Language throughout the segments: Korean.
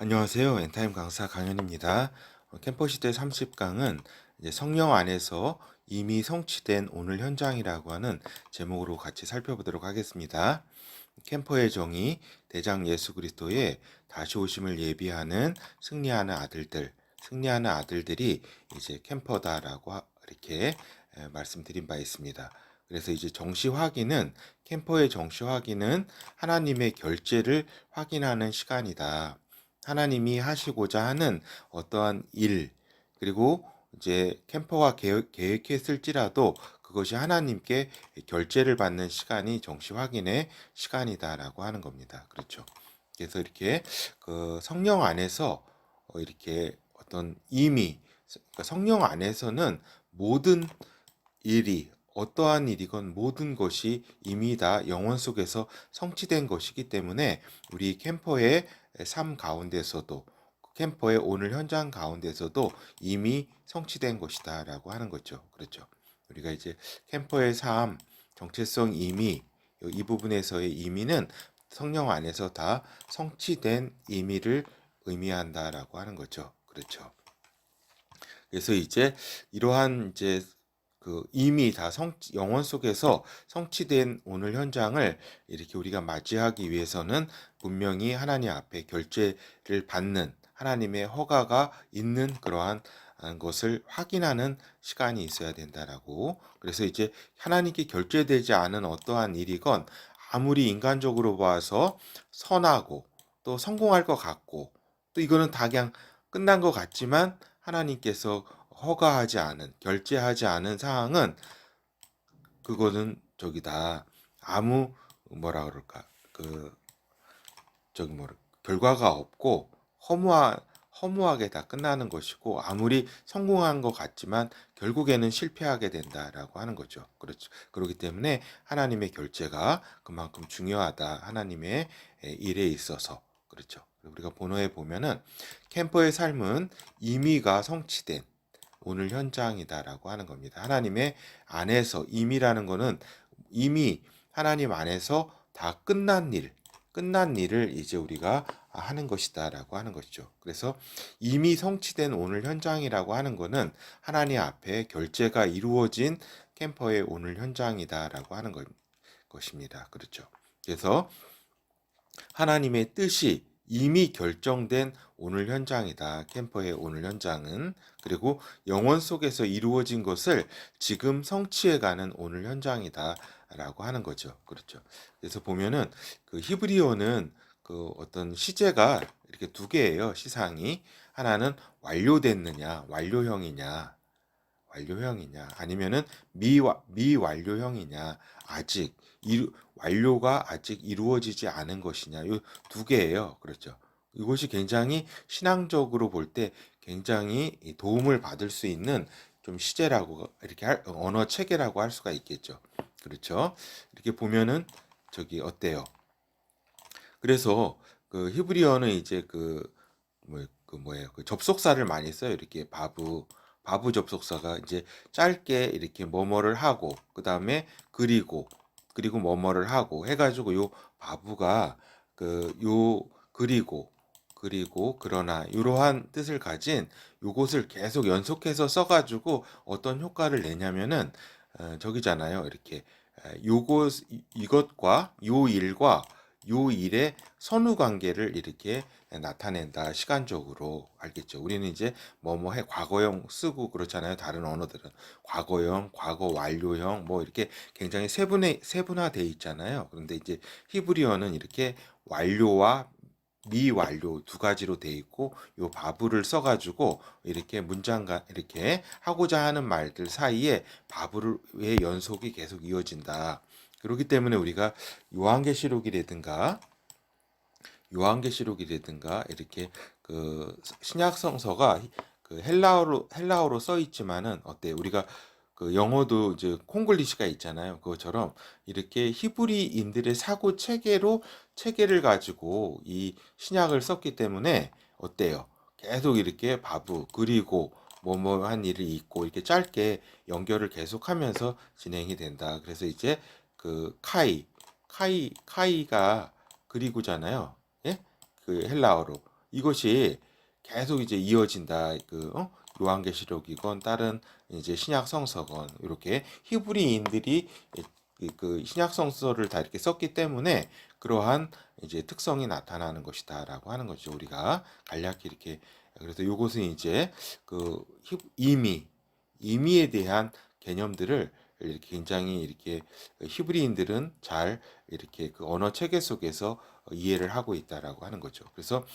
안녕하세요. 엔타임 강사 강현입니다. 캠퍼시대 30강은 이제 성령 안에서 이미 성취된 오늘 현장이라고 하는 제목으로 같이 살펴보도록 하겠습니다. 캠퍼의 정의, 대장 예수 그리스도의 다시 오심을 예비하는 승리하는 아들들이 이제 캠퍼다라고 이렇게 말씀드린 바 있습니다. 그래서 이제 정시 확인은 캠퍼의 정시 확인은 하나님의 결제를 확인하는 시간이다. 하나님이 하시고자 하는 어떠한 일, 그리고 이제 캠퍼가 계획했을지라도 그것이 하나님께 결제를 받는 시간이 정시 확인의 시간이다라고 하는 겁니다. 그렇죠. 그래서 이렇게 그 성령 안에서 이렇게 어떤 그러니까 성령 안에서는 모든 일이 어떠한 일이건 모든 것이 이미 다 영혼 속에서 성취된 것이기 때문에 우리 캠퍼의 삶 가운데서도 캠퍼의 오늘 현장 가운데서도 이미 성취된 것이다라고 하는 거죠. 그렇죠. 우리가 이제 캠퍼의 삶, 정체성 이미 이 부분에서의 의미는 성령 안에서 다 성취된 의미를 의미한다라고 하는 거죠. 그렇죠. 그래서 이제 이러한 이제 그 이미 다 영혼 속에서 성취된 오늘 현장을 이렇게 우리가 맞이하기 위해서는 분명히 하나님 앞에 결제를 받는 하나님의 허가가 있는 그러한 것을 확인하는 시간이 있어야 된다라고. 그래서 이제 하나님께 결제되지 않은 어떠한 일이건 아무리 인간적으로 봐서 선하고 또 성공할 것 같고 또 이거는 다 그냥 끝난 것 같지만 하나님께서 허가하지 않은, 결제하지 않은 사항은 그거는 저기다 아무 뭐라 그럴까 그 저기 뭐 결과가 없고 허무하게 다 끝나는 것이고 아무리 성공한 것 같지만 결국에는 실패하게 된다라고 하는 거죠. 그렇죠. 그렇기 때문에 하나님의 결제가 그만큼 중요하다. 하나님의 일에 있어서 그렇죠. 우리가 본어에 보면은 캠퍼의 삶은 임의가 성취된 오늘 현장이다라고 하는 겁니다. 하나님의 안에서 임의라는 거는 이미 하나님 안에서 다 끝난 일을 이제 우리가 하는 것이다라고 하는 것이죠. 그래서 이미 성취된 오늘 현장이라고 하는 것은 하나님 앞에 결제가 이루어진 캠퍼의 오늘 현장이다라고 하는 것입니다. 그렇죠. 그래서 하나님의 뜻이 이미 결정된 오늘 현장이다. 캠퍼의 오늘 현장은. 그리고 영혼 속에서 이루어진 것을 지금 성취해가는 오늘 현장이다. 라고 하는 거죠. 그렇죠. 그래서 보면은 그 히브리어는 그 어떤 시제가 이렇게 두 개예요. 시상이. 하나는 완료형이냐, 아니면은 미완료형이냐, 완료가 아직 이루어지지 않은 것이냐, 이 두 개예요. 그렇죠. 이것이 굉장히 신앙적으로 볼 때 굉장히 도움을 받을 수 있는 좀 시제라고 이렇게 언어 체계라고 할 수가 있겠죠. 그렇죠. 이렇게 보면은 저기 어때요? 그래서 그 히브리어는 이제 그 접속사를 많이 써요. 이렇게 바브 접속사가 이제 짧게 이렇게 뭐뭐를 하고 그다음에 그리고 뭐뭐를 하고 해가지고 요 바브가 그 요 그리고 그러나 이러한 뜻을 가진 요것을 계속 연속해서 써가지고 어떤 효과를 내냐면은 저기잖아요. 이렇게 이것과 요 일과 요 일의 선후 관계를 이렇게 나타낸다. 시간적으로 알겠죠. 우리는 이제 뭐뭐 해 과거형 쓰고 그렇잖아요. 다른 언어들은 과거형, 과거 완료형 뭐 이렇게 굉장히 세분화돼 있잖아요. 그런데 이제 히브리어는 이렇게 완료와 미완료 두 가지로 돼 있고 요 바브를 써가지고 이렇게 문장과 이렇게 하고자 하는 말들 사이에 바브의 연속이 계속 이어진다. 그렇기 때문에 우리가 요한계시록이라든가 이렇게 그 신약 성서가 그 헬라어로 써 있지만은 어때? 우리가 그 영어도 이제 콩글리시가 있잖아요. 그것처럼 이렇게 히브리인들의 사고 체계를 가지고 이 신약을 썼기 때문에 어때요? 계속 이렇게 바브 그리고 뭐뭐한 일이 있고 이렇게 짧게 연결을 계속하면서 진행이 된다. 그래서 이제 그 카이가 그리고잖아요. 예? 그 헬라어로. 이것이 계속 이제 이어진다. 요한계시록이건 다른 이제 신약 성서건 이렇게 히브리인들이 그 신약 성서를 다 이렇게 썼기 때문에 그러한 이제 특성이 나타나는 것이다라고 하는 거죠. 우리가 간략히 이렇게 그래서 요것은 이제 그 임의에 대한 개념들을 이렇게 굉장히 이렇게 히브리인들은 잘 이렇게 그 언어 체계 속에서 이해를 하고 있다라고 하는 거죠. 그래서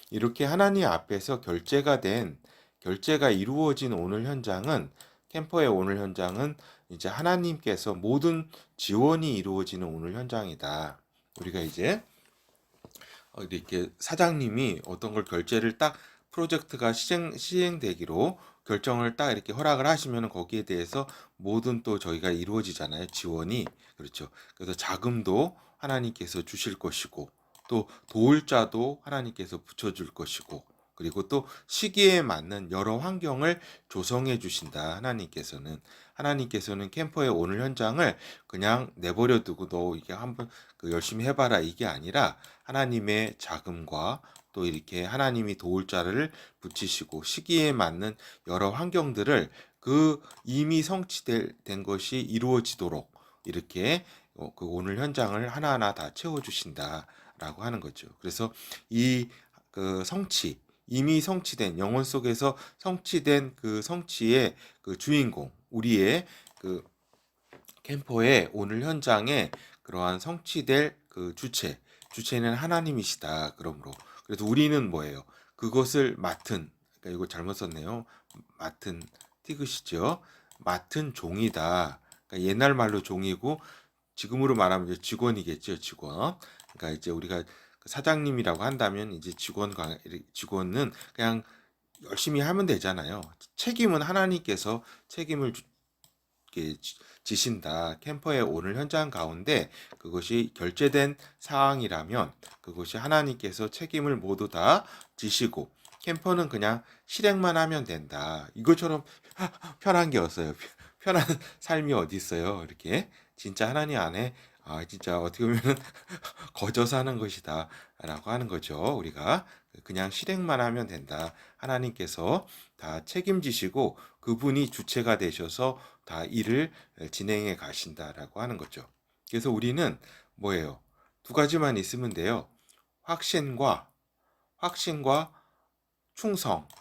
이렇게 하나님 앞에서 결제가 이루어진 오늘 현장은 캠퍼의 오늘 현장은 이제 하나님께서 모든 지원이 이루어지는 오늘 현장이다. 우리가 이제 이렇게 사장님이 어떤 걸 결제를 딱 프로젝트가 시행되기로 결정을 딱 이렇게 허락을 하시면 거기에 대해서 모든 또 저희가 이루어지잖아요. 지원이. 그렇죠. 그래서 자금도 하나님께서 주실 것이고 또 도울 자도 하나님께서 붙여줄 것이고 그리고 또 시기에 맞는 여러 환경을 조성해 주신다. 하나님께서는 캠퍼의 오늘 현장을 그냥 내버려 두고 너 이게 한번 열심히 해봐라 이게 아니라 하나님의 자금과 또 이렇게 하나님이 도울 자를 붙이시고 시기에 맞는 여러 환경들을 그 이미 성취된 것이 이루어지도록 이렇게 그 오늘 현장을 하나하나 다 채워주신다라고 하는 거죠. 그래서 이 그 이미 성취된 영혼 속에서 성취된 그 성취의 그 주인공, 우리의 그 캠퍼의 오늘 현장에 그러한 성취될 그 주체는 하나님이시다. 그러므로 그래서 우리는 뭐예요? 그것을 그러니까 이거 잘못 썼네요. 맡은 티그시죠. 맡은 종이다. 그러니까 옛날 말로 종이고 지금으로 말하면 이제 직원이겠죠, 직원. 그러니까 이제 우리가 그 사장님이라고 한다면 이제 직원은 그냥 열심히 하면 되잖아요. 책임은 하나님께서 책임을 지신다. 캠퍼의 오늘 현장 가운데 그것이 결제된 사항이라면 그것이 하나님께서 책임을 모두 다 지시고 캠퍼는 그냥 실행만 하면 된다. 이것처럼 편한 게 없어요. 편한 삶이 어디 있어요. 이렇게 진짜 하나님 안에 진짜 어떻게 보면은 거저 사는 것이다 라고 하는 거죠. 우리가 그냥 실행만 하면 된다. 하나님께서 다 책임지시고 그분이 주체가 되셔서 다 일을 진행해 가신다라고 하는 거죠. 그래서 우리는 뭐예요? 두 가지만 있으면 돼요. 확신과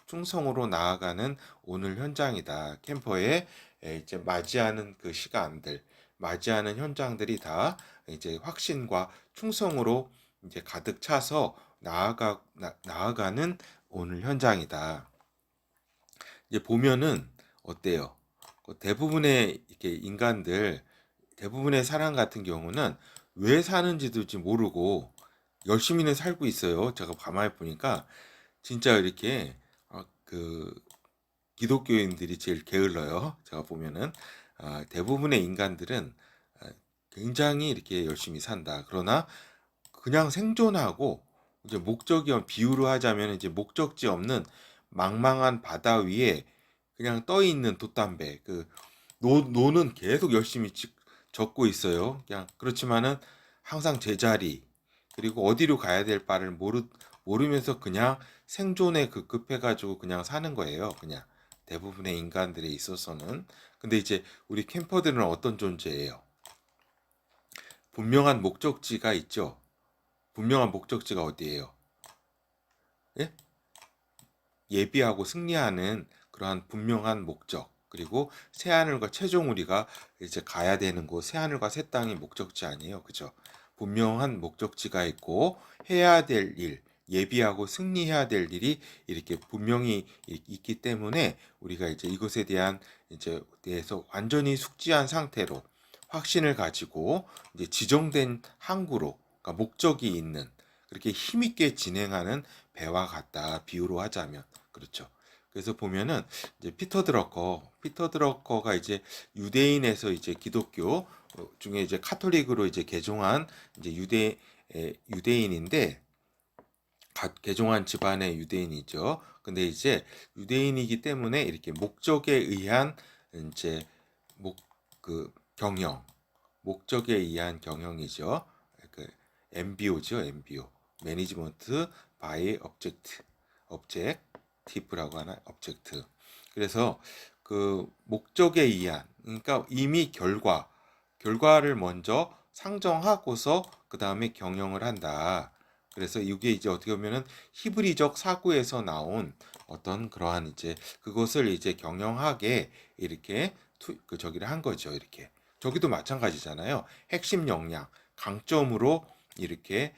충성으로 나아가는 오늘 현장이다. 캠퍼에 이제 맞이하는 그 시간들, 맞이하는 현장들이 다 이제 확신과 충성으로 이제 가득 차서 나아가는 오늘 현장이다. 이제 보면은 어때요? 대부분의 이렇게 대부분의 사람 같은 경우는 왜 사는지도 모르고 열심히는 살고 있어요. 제가 가만히 보니까 진짜 이렇게 그 기독교인들이 제일 게을러요. 제가 보면은 대부분의 인간들은 굉장히 이렇게 열심히 산다. 그러나 그냥 생존하고 이제 비유로 하자면 이제 목적지 없는 망망한 바다 위에 그냥 떠 있는 돛담배 노는 계속 열심히 젓고 있어요. 그냥 그렇지만은 항상 제자리 그리고 어디로 가야 될 바를 모르면서 그냥 생존에 급급해가지고 그냥 사는 거예요. 그냥 대부분의 인간들에 있어서는. 근데 이제 우리 캠퍼들은 어떤 존재예요? 분명한 목적지가 있죠. 분명한 목적지가 어디예요? 예? 예비하고 승리하는 그러한 분명한 목적. 그리고 새하늘과 최종 우리가 이제 가야 되는 곳, 새하늘과 새 땅이 목적지 아니에요. 그죠? 분명한 목적지가 있고 해야 될 일, 예비하고 승리해야 될 일이 이렇게 분명히 있기 때문에 우리가 이제 이것에 대해서 완전히 숙지한 상태로 확신을 가지고 이제 지정된 항구로, 그러니까 목적이 있는 그렇게 힘있게 진행하는 배와 같다. 비유로 하자면. 그렇죠. 그래서 보면은 이제 피터 드러커가 이제 유대인에서 이제 기독교 중에 이제 카톨릭으로 이제 개종한 이제 유대인인데 개종한 집안의 유대인이죠. 근데 이제 유대인이기 때문에 이렇게 목적에 의한 이제 목 그 경영, 목적에 의한 경영이죠. 그 MBO죠, MBO. 매니지먼트 바이 object. objective라고 하나 object. 그래서 그 목적에 의한, 그러니까 이미 결과를 먼저 상정하고서 그 다음에 경영을 한다. 그래서 이게 이제 어떻게 보면은 히브리적 사고에서 나온 어떤 그러한 이제 그것을 이제 경영하게 이렇게 저기를 한 거죠. 이렇게 저기도 마찬가지잖아요. 핵심 역량, 강점으로 이렇게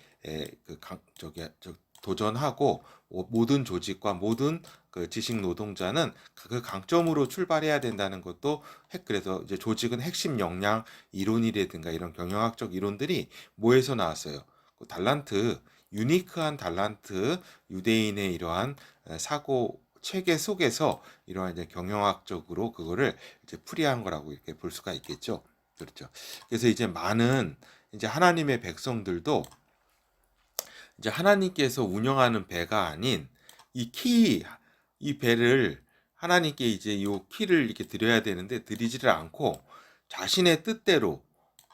도전하고 모든 조직과 모든 그 지식 노동자는 그 강점으로 출발해야 된다는 것도 그래서 이제 조직은 핵심 역량 이론이라든가 이런 경영학적 이론들이 뭐에서 나왔어요? 그 달란트, 유니크한 달란트, 유대인의 이러한 사고 체계 속에서 이러한 이제 경영학적으로 그거를 이제 풀이한 거라고 이렇게 볼 수가 있겠죠. 그렇죠. 그래서 이제 많은 이제 하나님의 백성들도 이제 하나님께서 운영하는 배가 아닌 이 배를 하나님께 이제 요 키를 이렇게 드려야 되는데 드리지를 않고 자신의 뜻대로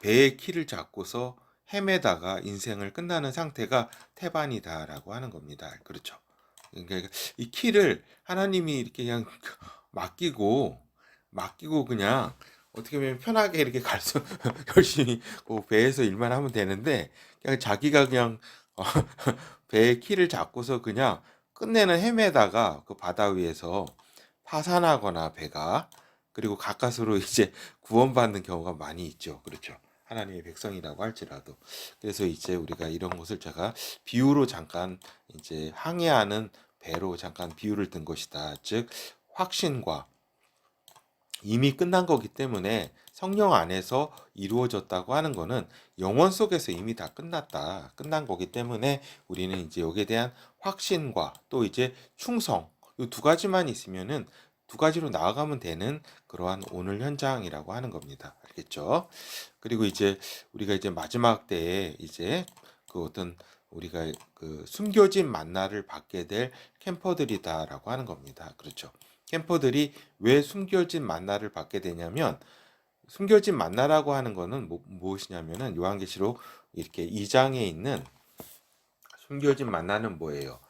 배의 키를 잡고서 헤매다가 인생을 끝나는 상태가 태반이다라고 하는 겁니다. 그렇죠. 그러니까 이 키를 하나님이 이렇게 그냥 맡기고 그냥 어떻게 보면 편하게 이렇게 갈수 열심히 그 배에서 일만 하면 되는데 그냥 자기가 그냥 어, 배의 키를 잡고서 그냥 끝내는 헤매다가 그 바다 위에서 파산하거나 배가 그리고 가까스로 이제 구원받는 경우가 많이 있죠. 그렇죠. 하나님의 백성이라고 할지라도. 그래서 이제 우리가 이런 것을 제가 비유로 잠깐 이제 항해하는 배로 잠깐 비유를 든 것이다. 즉 확신과 이미 끝난 거기 때문에 성령 안에서 이루어졌다고 하는 거는 영원 속에서 이미 다 끝난 거기 때문에 우리는 이제 여기에 대한 확신과 또 이제 충성, 이 두 가지만 있으면은 두 가지로 나아가면 되는 그러한 오늘 현장이라고 하는 겁니다. 알겠죠? 그리고 이제 우리가 이제 마지막 때에 이제 그 어떤 우리가 그 숨겨진 만나를 받게 될 캠퍼들이다라고 하는 겁니다. 그렇죠? 캠퍼들이 왜 숨겨진 만나를 받게 되냐면 숨겨진 만나라고 하는 거는 무엇이냐면은 요한계시록 이렇게 2장에 있는 숨겨진 만나는 뭐예요?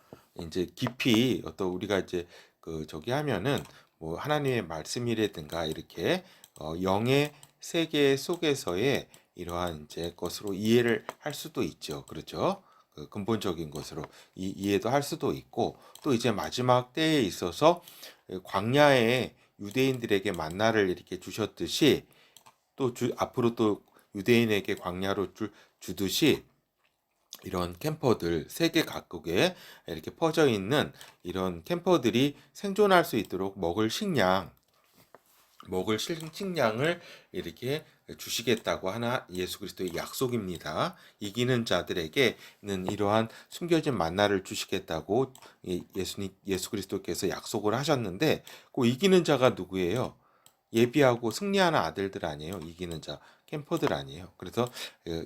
이제 깊이 어떤 우리가 이제 그 저기 하면은 뭐 하나님의 말씀이라든가 이렇게 영의 세계 속에서의 이러한 이제 것으로 이해를 할 수도 있죠. 그렇죠? 그 근본적인 것으로 이해도 할 수도 있고 또 이제 마지막 때에 있어서 광야에 유대인들에게 만나를 이렇게 주셨듯이 또 앞으로 또 유대인에게 광야로 주듯이 이런 캠퍼들 세계 각국에 이렇게 퍼져 있는 이런 캠퍼들이 생존할 수 있도록 식량을 이렇게 주시겠다고 하나 예수 그리스도의 약속입니다. 이기는 자들에게는 이러한 숨겨진 만나를 주시겠다고 예수 그리스도께서 약속을 하셨는데 그 이기는 자가 누구예요? 예비하고 승리하는 아들들 아니에요. 이기는 자, 캠퍼들 아니에요. 그래서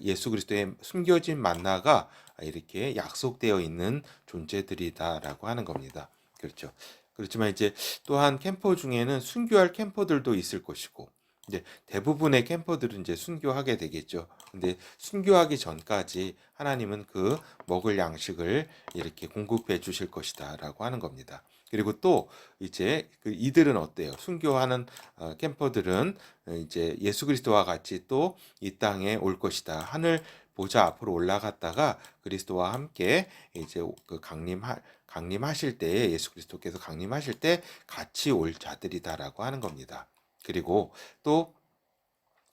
예수 그리스도의 숨겨진 만나가 이렇게 약속되어 있는 존재들이다라고 하는 겁니다. 그렇죠. 그렇지만 이제 또한 캠퍼 중에는 순교할 캠퍼들도 있을 것이고, 이제 대부분의 캠퍼들은 이제 순교하게 되겠죠. 근데 순교하기 전까지 하나님은 그 먹을 양식을 이렇게 공급해 주실 것이다라고 하는 겁니다. 그리고 또 이제 이들은 어때요? 순교하는 캠퍼들은 이제 예수 그리스도와 같이 또 이 땅에 올 것이다. 하늘 보좌 앞으로 올라갔다가 그리스도와 함께 이제 그 강림하실 때 예수 그리스도께서 강림하실 때 같이 올 자들이다라고 하는 겁니다. 그리고 또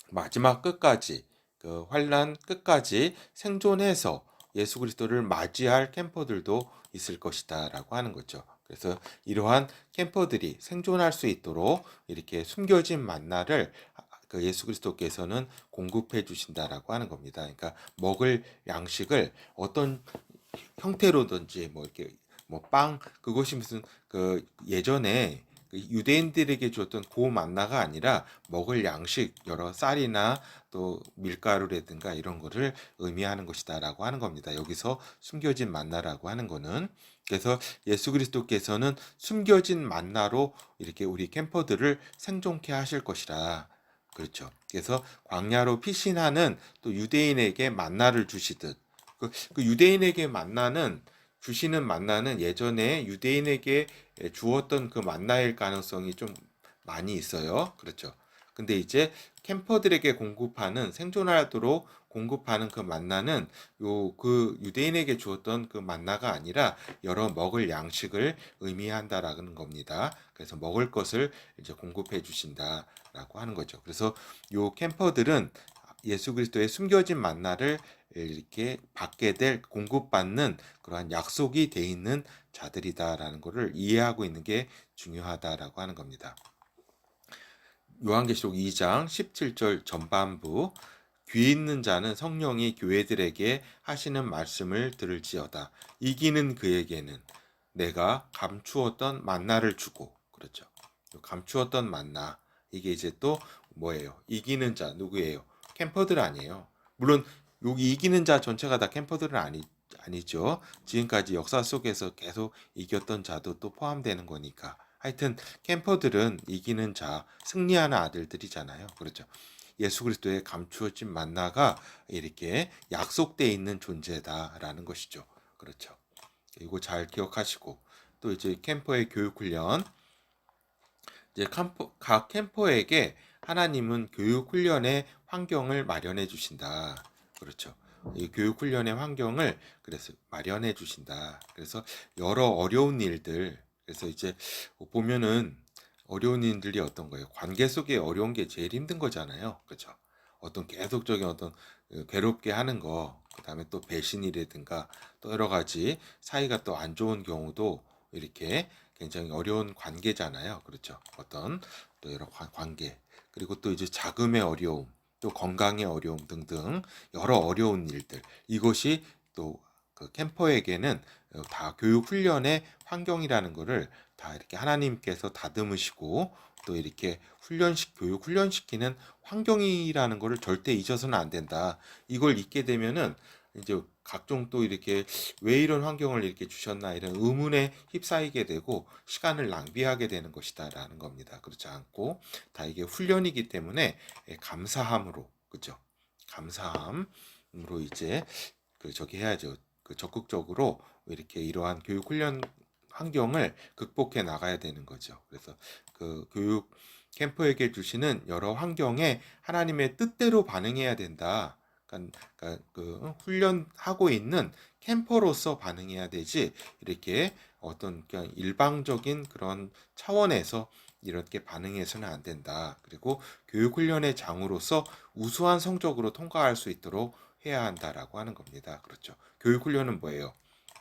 마지막 끝까지 그 환란 끝까지 생존해서 예수 그리스도를 맞이할 캠퍼들도 있을 것이다라고 하는 거죠. 그래서 이러한 캠퍼들이 생존할 수 있도록 이렇게 숨겨진 만나를 그 예수 그리스도께서는 공급해 주신다라고 하는 겁니다. 그러니까 먹을 양식을 어떤 형태로든지 뭐 이렇게 뭐 빵 그것이 무슨 그 예전에 그 유대인들에게 줬던 고 만나가 아니라 먹을 양식 여러 쌀이나 또 밀가루라든가 이런 거를 의미하는 것이다라고 하는 겁니다. 여기서 숨겨진 만나라고 하는 거는 그래서 예수 그리스도께서는 숨겨진 만나로 이렇게 우리 캠퍼들을 생존케 하실 것이라. 그렇죠. 그래서 광야로 피신하는 또 유대인에게 만나를 주시듯 그 유대인에게 만나는 주시는 만나는 예전에 유대인에게 주었던 그 만나일 가능성이 좀 많이 있어요. 그렇죠. 근데 이제 캠퍼들에게 공급하는 생존하도록 공급하는 그 만나는 요 그 유대인에게 주었던 그 만나가 아니라 여러 먹을 양식을 의미한다라는 겁니다. 그래서 먹을 것을 이제 공급해 주신다라고 하는 거죠. 그래서 요 캠퍼들은 예수 그리스도의 숨겨진 만나를 이렇게 받게 될 공급받는 그러한 약속이 돼 있는 자들이다라는 것을 이해하고 있는 게 중요하다라고 하는 겁니다. 요한계시록 2장 17절 전반부 귀 있는 자는 성령이 교회들에게 하시는 말씀을 들을지어다. 이기는 그에게는 내가 감추었던 만나를 주고 그렇죠. 감추었던 만나 이게 이제 또 뭐예요? 이기는 자 누구예요? 캠퍼들 아니에요. 물론 여기 이기는 자 전체가 다 캠퍼들은 아니죠. 지금까지 역사 속에서 계속 이겼던 자도 또 포함되는 거니까. 하여튼 캠퍼들은 이기는 자, 승리하는 아들들이잖아요. 그렇죠. 예수 그리스도의 감추어진 만나가 이렇게 약속되어 있는 존재다라는 것이죠. 그렇죠. 이거 잘 기억하시고 또 이제 캠퍼의 교육 훈련 이제 각 캠퍼에게 하나님은 교육 훈련의 환경을 마련해 주신다. 그렇죠. 이 교육 훈련의 환경을 그래서 마련해 주신다. 그래서 여러 어려운 일들 그래서 이제 보면은 어려운 일들이 어떤 거예요? 관계 속에 어려운 게 제일 힘든 거잖아요. 그렇죠. 어떤 계속적인 어떤 괴롭게 하는 거, 그다음에 또 배신이라든가 또 여러 가지 사이가 또 안 좋은 경우도 이렇게 굉장히 어려운 관계잖아요. 그렇죠. 어떤 또 여러 관계 그리고 또 이제 자금의 어려움, 또 건강의 어려움 등등 여러 어려운 일들 이것이 또 그 캠퍼에게는 다 교육 훈련의 환경이라는 것을 다 이렇게 하나님께서 다듬으시고 또 이렇게 교육 훈련시키는 환경이라는 것을 절대 잊어서는 안 된다. 이걸 잊게 되면은 이제 각종 또 이렇게 왜 이런 환경을 이렇게 주셨나 이런 의문에 휩싸이게 되고 시간을 낭비하게 되는 것이다라는 겁니다. 그렇지 않고 다 이게 훈련이기 때문에 감사함으로 그죠? 감사함으로 이제 저기 해야죠. 적극적으로 이렇게 이러한 교육 훈련 환경을 극복해 나가야 되는 거죠. 그래서 그 교육 캠퍼에게 주시는 여러 환경에 하나님의 뜻대로 반응해야 된다. 그러니까 그 훈련하고 있는 캠퍼로서 반응해야 되지 이렇게 어떤 그냥 일방적인 그런 차원에서 이렇게 반응해서는 안 된다. 그리고 교육 훈련의 장으로서 우수한 성적으로 통과할 수 있도록 해야 한다라고 하는 겁니다. 그렇죠. 교육 훈련은 뭐예요?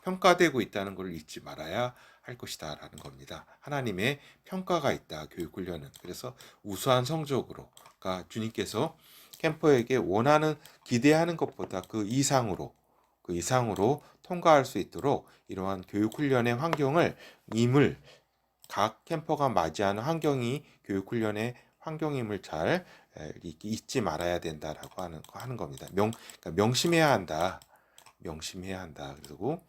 평가되고 있다는 걸 잊지 말아야 할 것이다라는 겁니다. 하나님의 평가가 있다. 교육 훈련은. 그래서 우수한 성적으로 그러니까 주님께서 캠퍼에게 원하는 기대하는 것보다 그 이상으로 통과할 수 있도록 이러한 교육 훈련의 환경을 임을 각 캠퍼가 맞이하는 환경이 교육 훈련의 환경임을 잘 잊지 말아야 된다라고 하는 겁니다. 그러니까 명심해야 한다. 명심해야 한다. 그리고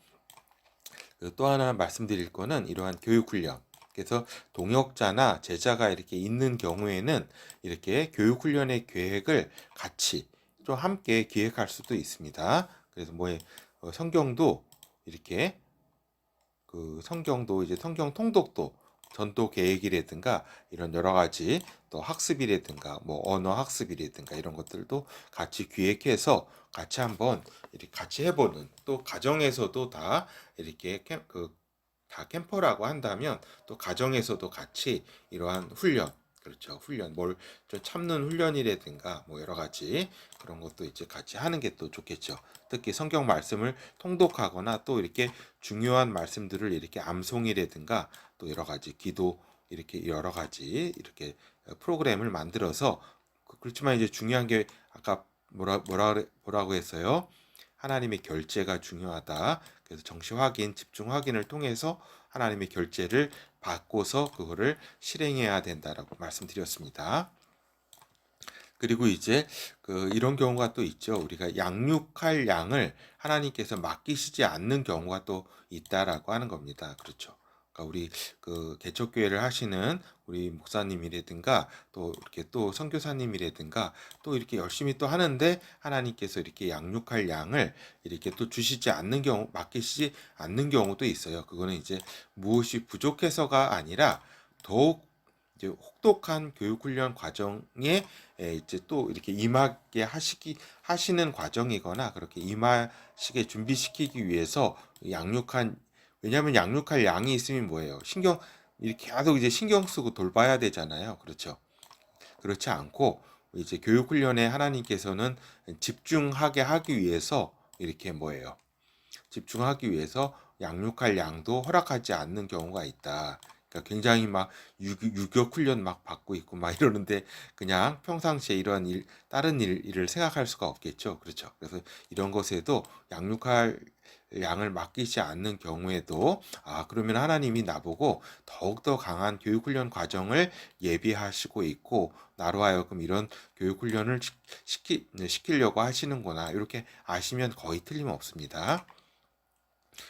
또 하나 말씀드릴 거는 이러한 교육 훈련. 그래서 동역자나 제자가 이렇게 있는 경우에는 이렇게 교육 훈련의 계획을 같이 좀 함께 기획할 수도 있습니다. 그래서 성경도 이렇게 성경도 이제 성경 통독도 전도 계획이라든가 이런 여러 가지 또 학습이라든가 뭐 언어 학습이라든가 이런 것들도 같이 기획해서 같이 한번 이렇게 같이 해보는 또 가정에서도 다 이렇게 다 캠퍼라고 한다면 또 가정에서도 같이 이러한 훈련 그렇죠. 훈련 뭘 좀 참는 훈련이라든가 뭐 여러 가지 그런 것도 이제 같이 하는 게 또 좋겠죠. 특히 성경 말씀을 통독하거나 또 이렇게 중요한 말씀들을 이렇게 암송이라든가 또 여러 가지 기도 이렇게 여러 가지 이렇게 프로그램을 만들어서 그렇지만 이제 중요한 게 아까 뭐라고 했어요? 하나님의 결제가 중요하다. 그래서 정시 확인, 집중 확인을 통해서 하나님의 결제를 받고서 그거를 실행해야 된다라고 말씀드렸습니다. 그리고 이제 이런 경우가 또 있죠. 우리가 양육할 양을 하나님께서 맡기시지 않는 경우가 또 있다라고 하는 겁니다. 그렇죠. 그러니까 우리 그 개척교회를 하시는 우리 목사님이라든가 또 이렇게 또 선교사님이라든가 또 이렇게 열심히 또 하는데 하나님께서 이렇게 양육할 양을 이렇게 또 주시지 않는 경우, 맡기시지 않는 경우도 있어요. 그거는 이제 무엇이 부족해서가 아니라 더욱 이제 혹독한 교육훈련 과정에 이제 또 이렇게 임하게 하시는 과정이거나 그렇게 임하시게 준비시키기 위해서 양육한, 왜냐하면 양육할 양이 있으면 뭐예요? 이렇게 계속 이제 신경 쓰고 돌봐야 되잖아요. 그렇죠? 그렇지 않고 이제 교육훈련에 하나님께서는 집중하게 하기 위해서 이렇게 뭐예요? 집중하기 위해서 양육할 양도 허락하지 않는 경우가 있다. 그러니까 굉장히 막 유격 훈련 막 받고 있고 막 이러는데 그냥 평상시에 이런 다른 일을 생각할 수가 없겠죠. 그렇죠. 그래서 이런 것에도 양육할 양을 맡기지 않는 경우에도 그러면 하나님이 나보고 더욱더 강한 교육훈련 과정을 예비하시고 있고 나로 하여금 이런 교육훈련을 시키려고 하시는구나 이렇게 아시면 거의 틀림없습니다.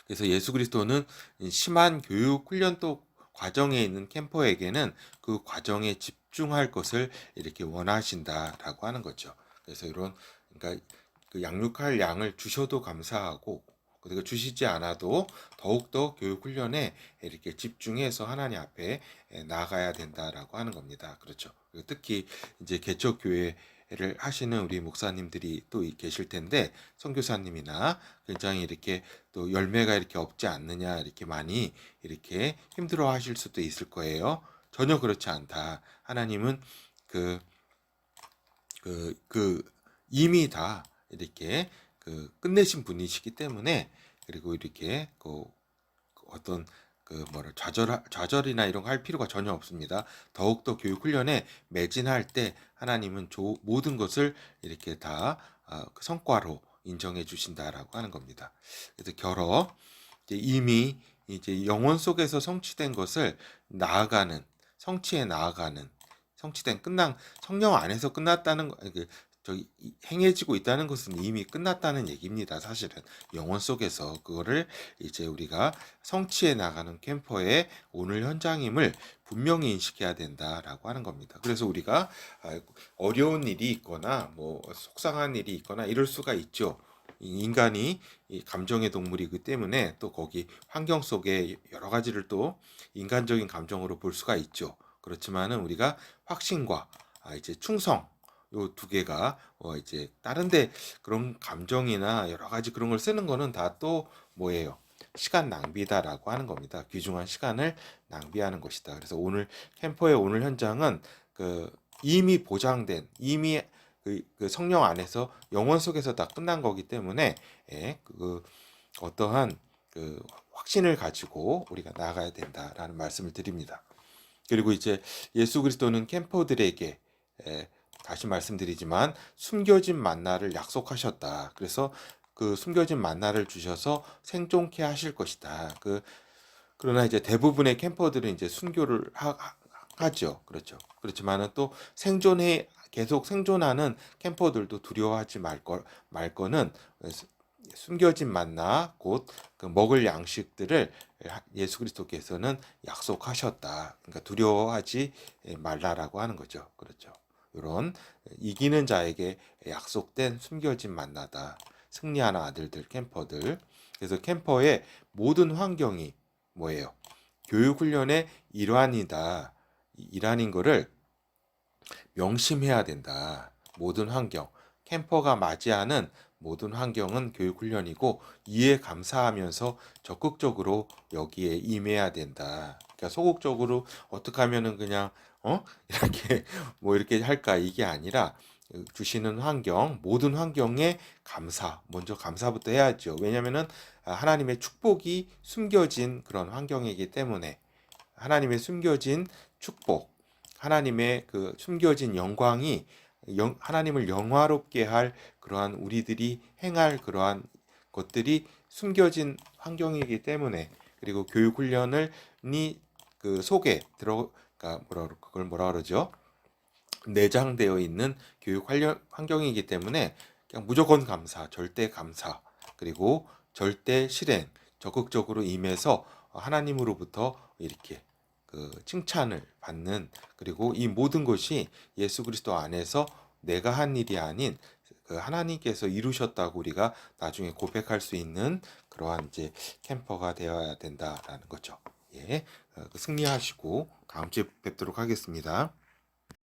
그래서 예수 그리스도는 심한 교육 훈련도 과정에 있는 캠퍼에게는 그 과정에 집중할 것을 이렇게 원하신다라고 하는 거죠. 그래서 이런, 그러니까 그 양육할 양을 주셔도 감사하고 그리고 주시지 않아도 더욱더 교육 훈련에 이렇게 집중해서 하나님 앞에 나아가야 된다라고 하는 겁니다. 그렇죠. 특히 이제 개척 교회를 하시는 우리 목사님들이 또 계실 텐데 선교사님이나 굉장히 이렇게 또 열매가 이렇게 없지 않느냐 이렇게 많이 이렇게 힘들어 하실 수도 있을 거예요. 전혀 그렇지 않다. 하나님은 그, 그 이미 다 이렇게 끝내신 분이시기 때문에 그리고 이렇게 어떤 좌절이나 이런 거 할 필요가 전혀 없습니다. 더욱더 교육 훈련에 매진할 때 하나님은 모든 것을 이렇게 다 그 성과로 인정해 주신다라고 하는 겁니다. 그래서 이미 이제 영혼 속에서 성취된 것을 성취해 나아가는, 끝난 성령 안에서 끝났다는 거, 행해지고 있다는 것은 이미 끝났다는 얘기입니다. 사실은 영혼 속에서 그거를 이제 우리가 성취해 나가는 캠퍼의 오늘 현장임을 분명히 인식해야 된다라고 하는 겁니다. 그래서 우리가 어려운 일이 있거나 뭐 속상한 일이 있거나 이럴 수가 있죠. 인간이 감정의 동물이기 때문에 또 거기 환경 속에 여러 가지를 또 인간적인 감정으로 볼 수가 있죠. 그렇지만은 우리가 확신과 이제 충성, 요 두 개가 이제 다른데 그런 감정이나 여러 가지 그런 걸 쓰는 거는 다 또 뭐예요? 시간 낭비다라고 하는 겁니다. 귀중한 시간을 낭비하는 것이다. 그래서 오늘 캠퍼의 오늘 현장은 이미 보장된, 이미 그 성령 안에서 영혼 속에서 다 끝난 거기 때문에 어떠한 확신을 가지고 우리가 나아가야 된다라는 말씀을 드립니다. 그리고 이제 예수 그리스도는 캠퍼들에게 다시 말씀드리지만 숨겨진 만나를 약속하셨다. 그래서 그 숨겨진 만나를 주셔서 생존케 하실 것이다. 그러나 이제 대부분의 캠퍼들은 이제 순교를 하죠. 그렇죠. 그렇지만은 또 계속 생존하는 캠퍼들도 두려워하지 말 거는 숨겨진 만나 곧 그 먹을 양식들을 예수 그리스도께서는 약속하셨다. 그러니까 두려워하지 말라라고 하는 거죠. 그렇죠. 이런 이기는 자에게 약속된 숨겨진 만나다. 승리하는 아들들 캠퍼들. 그래서 캠퍼의 모든 환경이 뭐예요? 교육훈련의 일환인 거를 명심해야 된다. 모든 환경, 캠퍼가 맞이하는 모든 환경은 교육훈련이고 이에 감사하면서 적극적으로 여기에 임해야 된다. 그러니까 소극적으로 어떻게 하면은 그냥 이렇게 뭐 이렇게 할까 이게 아니라 주시는 모든 환경에 먼저 감사부터 해야죠. 왜냐하면은 하나님의 축복이 숨겨진 그런 환경이기 때문에 하나님의 숨겨진 축복, 하나님의 그 숨겨진 영광이 하나님을 영화롭게 할 그러한 우리들이 행할 그러한 것들이 숨겨진 환경이기 때문에 그리고 교육 훈련을 그 속에 그러니까 그걸 뭐라 그러죠? 내장되어 있는 교육 환경이기 때문에 그냥 무조건 감사, 절대 감사, 그리고 절대 실행, 적극적으로 임해서 하나님으로부터 이렇게 그 칭찬을 받는, 그리고 이 모든 것이 예수 그리스도 안에서 내가 한 일이 아닌 그 하나님께서 이루셨다고 우리가 나중에 고백할 수 있는 그러한 이제 캠퍼가 되어야 된다라는 거죠. 예, 승리하시고 다음 주에 뵙도록 하겠습니다.